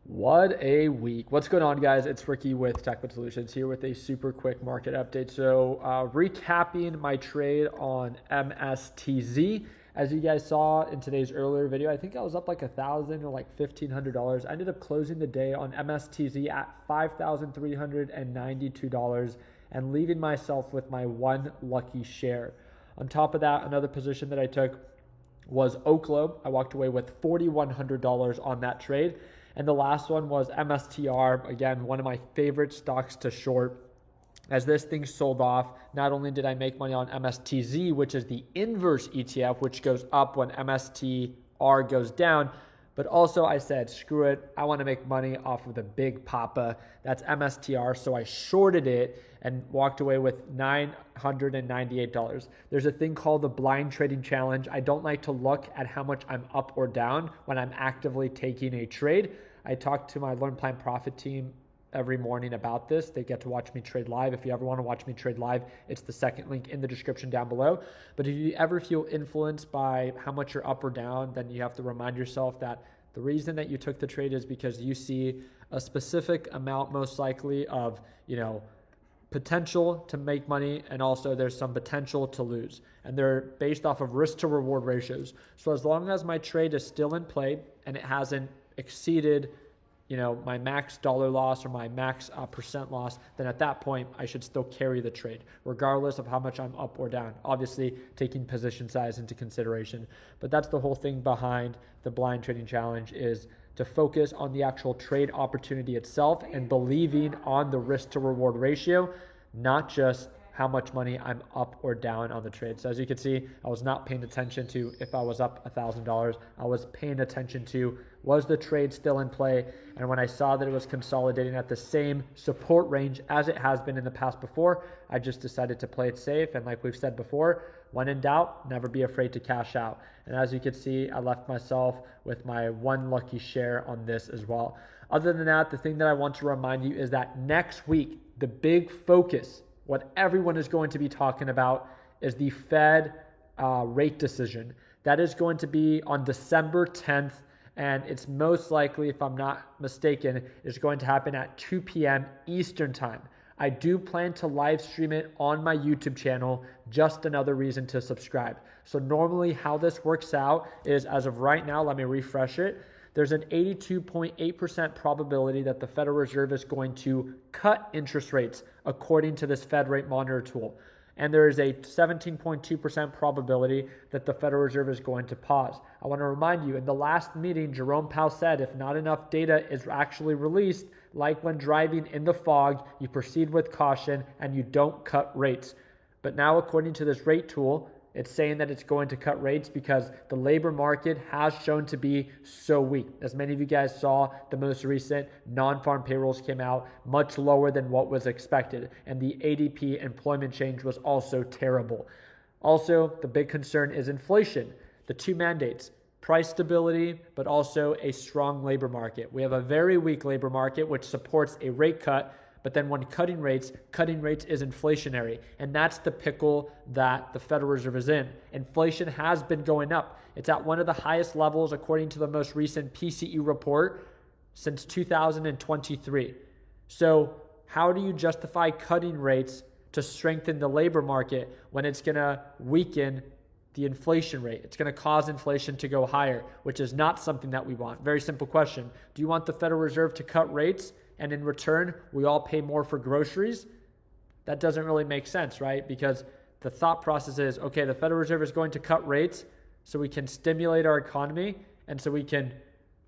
What a week. What's going on, guys? It's Ricky with TechBit Solutions here with a super quick market update. So recapping my trade on MSTZ. As you guys saw in today's earlier video, I think I was up like $1,000 or like $1,500. I ended up closing the day on MSTZ at $5,392 and leaving myself with my one lucky share. On top of that, another position that I took was Oklo. I walked away with $4,100 on that trade. And the last one was MSTR, again, one of my favorite stocks to short. As this thing sold off, not only did I make money on MSTZ, which is the inverse ETF, which goes up when MSTR goes down, but also I said, screw it, I want to make money off of the big papa. That's MSTR, so I shorted it and walked away with $998. There's a thing called the blind trading challenge. I don't like to look at how much I'm up or down when I'm actively taking a trade. I talk to my Learn Plan Profit team every morning about this. They get to watch me trade live. If you ever want to watch me trade live, it's the second link in the description down below. But if you ever feel influenced by how much you're up or down, then you have to remind yourself that the reason that you took the trade is because you see a specific amount, most likely, of, potential to make money, and also there's some potential to lose. And they're based off of risk to reward ratios. So as long as my trade is still in play and it hasn't exceeded my max dollar loss or my max percent loss, then at that point, I should still carry the trade, regardless of how much I'm up or down. Obviously, taking position size into consideration. But that's the whole thing behind the blind trading challenge, is to focus on the actual trade opportunity itself and believing on the risk to reward ratio, not just how much money I'm up or down on the trade. So as you can see, I was not paying attention to if I was up $1,000. I was paying attention to, was the trade still in play? And when I saw that it was consolidating at the same support range as it has been in the past before, I just decided to play it safe. And like we've said before, when in doubt, never be afraid to cash out. And as you can see, I left myself with my one lucky share on this as well. Other than that, the thing that I want to remind you is that next week, the big focus, what everyone is going to be talking about, is the Fed rate decision. That is going to be on December 10th, and it's most likely, if I'm not mistaken, is going to happen at 2 p.m. Eastern time. I do plan to live stream it on my YouTube channel, just another reason to subscribe. So normally how this works out is, as of right now, let me refresh it. There's an 82.8% probability that the Federal Reserve is going to cut interest rates according to this Fed rate monitor tool. And there is a 17.2% probability that the Federal Reserve is going to pause. I want to remind you, in the last meeting, Jerome Powell said if not enough data is actually released, like when driving in the fog, you proceed with caution and you don't cut rates. But now, according to this rate tool, it's saying that it's going to cut rates because the labor market has shown to be so weak. As many of you guys saw, the most recent non-farm payrolls came out much lower than what was expected. And the ADP employment change was also terrible. Also, the big concern is inflation. The two mandates, price stability, but also a strong labor market. We have a very weak labor market, which supports a rate cut. But then when cutting rates is inflationary. And that's the pickle that the Federal Reserve is in. Inflation has been going up. It's at one of the highest levels, according to the most recent PCE report, since 2023. So how do you justify cutting rates to strengthen the labor market when it's going to weaken the inflation rate? It's going to cause inflation to go higher, which is not something that we want. Very simple question. Do you want the Federal Reserve to cut rates, and in return, we all pay more for groceries? That doesn't really make sense, right? Because the thought process is, okay, the Federal Reserve is going to cut rates so we can stimulate our economy and so we can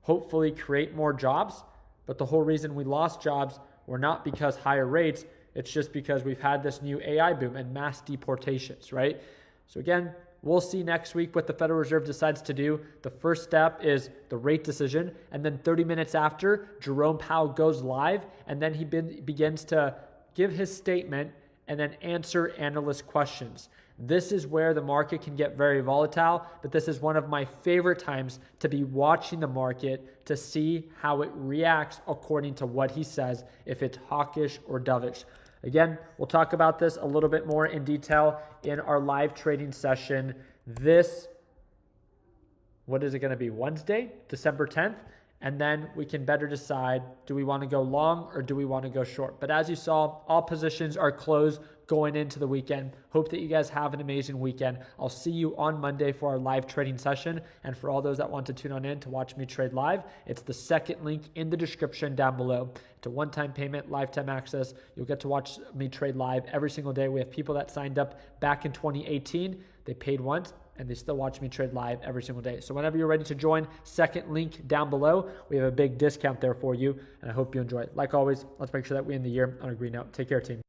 hopefully create more jobs. But the whole reason we lost jobs were not because higher rates. It's just because we've had this new AI boom and mass deportations, right? So again, we'll see next week what the Federal Reserve decides to do. The first step is the rate decision. And then 30 minutes after, Jerome Powell goes live. And then he begins to give his statement and then answer analyst questions. This is where the market can get very volatile. But this is one of my favorite times to be watching the market to see how it reacts according to what he says, if it's hawkish or dovish. Again, we'll talk about this a little bit more in detail in our live trading session this, what is it going to be, Wednesday, December 10th. and then we can better decide, do we want to go long or do we want to go short? But as you saw, all positions are closed going into the weekend. Hope that you guys have an amazing weekend. I'll see you on Monday for our live trading session. And for all those that want to tune on in to watch me trade live, it's the second link in the description down below. It's a one-time payment, lifetime access. You'll get to watch me trade live every single day. We have people that signed up back in 2018. They paid once, and they still watch me trade live every single day. So whenever you're ready to join, second link down below. We have a big discount there for you, and I hope you enjoy it. Like always, let's make sure that we end the year on a green note. Take care, team.